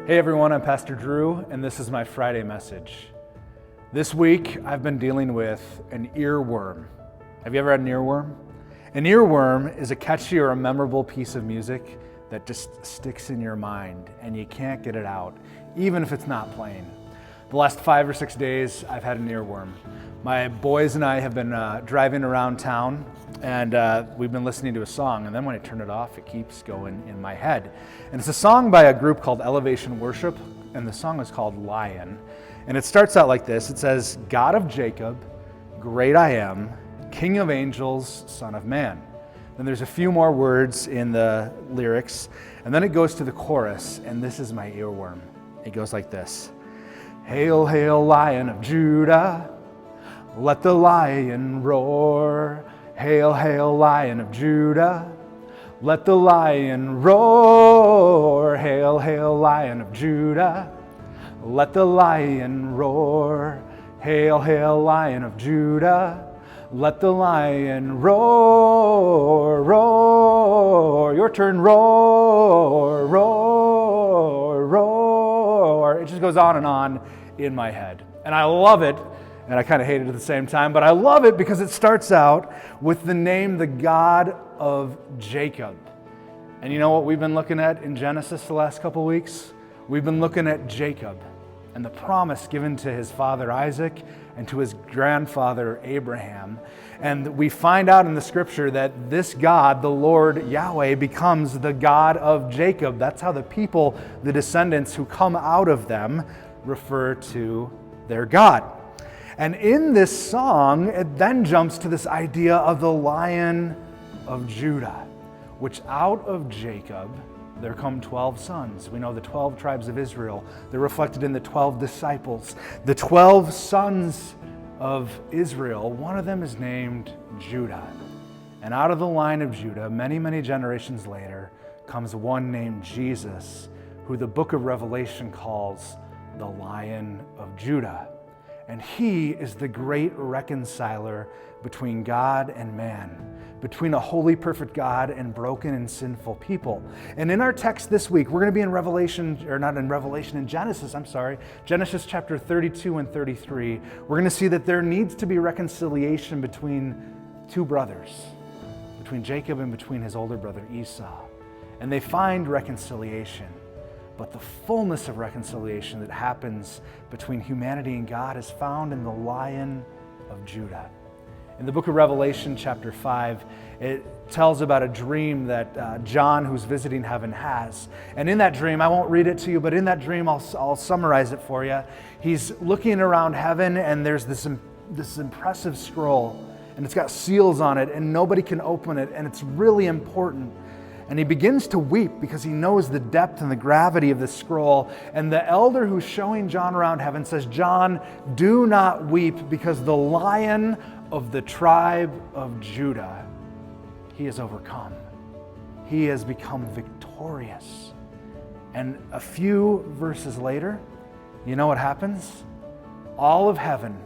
Hey everyone, I'm Pastor Drew, and this is my Friday message. This week, I've been dealing with an earworm. Have you ever had an earworm? An earworm is a catchy or a memorable piece of music that just sticks in your mind, and you can't get it out, even if it's not playing. The last 5 or 6 days, I've had an earworm. My boys and I have been driving around town, and we've been listening to a song, and then when I turn it off, it keeps going in my head. And it's a song by a group called Elevation Worship, and the song is called Lion. And it starts out like this. It says, God of Jacob, great I am, King of angels, Son of man. Then there's a few more words in the lyrics, and then it goes to the chorus, and this is my earworm. It goes like this. Hail, hail, Lion of Judah, let the lion roar. Hail, hail, Lion of Judah, let the lion roar. Hail, hail, Lion of Judah, let the lion roar. Hail, hail, Lion of Judah, let the lion roar, roar. Your turn, roar, roar, roar. It just goes on in my head. And I love it, and I kind of hate it at the same time, but I love it because it starts out with the name, the God of Jacob. And you know what we've been looking at in Genesis the last couple weeks? We've been looking at Jacob and the promise given to his father Isaac and to his grandfather Abraham. And we find out in the scripture that this God, the Lord Yahweh, becomes the God of Jacob. That's how the people, the descendants who come out of them, refer to their God. And in this song, it then jumps to this idea of the Lion of Judah, which out of Jacob, there come 12 sons. We know the 12 tribes of Israel. They're reflected in the 12 disciples. The 12 sons of Israel, one of them is named Judah. And out of the line of Judah, many, many generations later, comes one named Jesus, who the book of Revelation calls the Lion of Judah. And he is the great reconciler between God and man, between a holy, perfect God and broken and sinful people. And in our text this week, we're going to be in Genesis chapter 32 and 33. We're going to see that there needs to be reconciliation between two brothers, between Jacob and between his older brother Esau. And they find reconciliation. But the fullness of reconciliation that happens between humanity and God is found in the Lion of Judah. In the book of Revelation, chapter 5, it tells about a dream that John, who's visiting heaven, has. And in that dream, I won't read it to you, but in that dream, I'll summarize it for you. He's looking around heaven, and there's this impressive scroll, and it's got seals on it, and nobody can open it, and it's really important. And he begins to weep because he knows the depth and the gravity of the scroll. And the elder who's showing John around heaven says, John, do not weep, because the Lion of the tribe of Judah, he has overcome. He has become victorious. And a few verses later, you know what happens? All of heaven,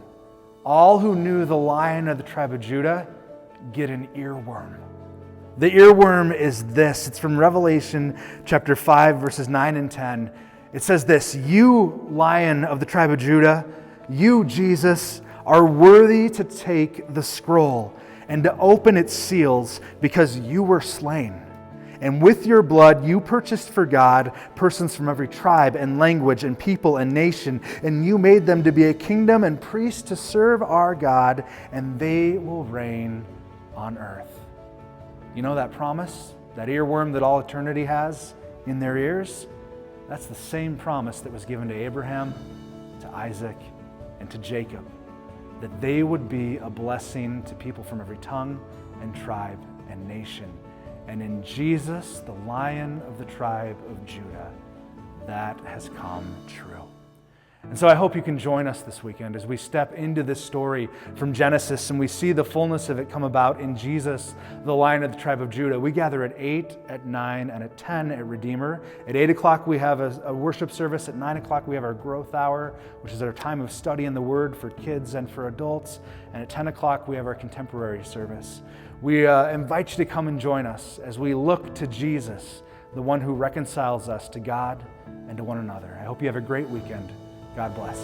all who knew the Lion of the tribe of Judah, get an earworm. The earworm is this. It's from Revelation chapter 5, verses 9 and 10. It says this, you, Lion of the tribe of Judah, you, Jesus, are worthy to take the scroll and to open its seals, because you were slain. And with your blood you purchased for God persons from every tribe and language and people and nation, and you made them to be a kingdom and priests to serve our God, and they will reign on earth. You know that promise, that earworm that all eternity has in their ears? That's the same promise that was given to Abraham, to Isaac, and to Jacob, that they would be a blessing to people from every tongue and tribe and nation. And in Jesus, the Lion of the tribe of Judah, that has come true. And so I hope you can join us this weekend as we step into this story from Genesis and we see the fullness of it come about in Jesus, the Lion of the tribe of Judah. We gather at 8, at 9, and at 10 at Redeemer. At 8 o'clock we have a worship service. At 9 o'clock we have our growth hour, which is our time of study in the Word for kids and for adults. And at 10 o'clock we have our contemporary service. We invite you to come and join us as we look to Jesus, the one who reconciles us to God and to one another. I hope you have a great weekend. God bless.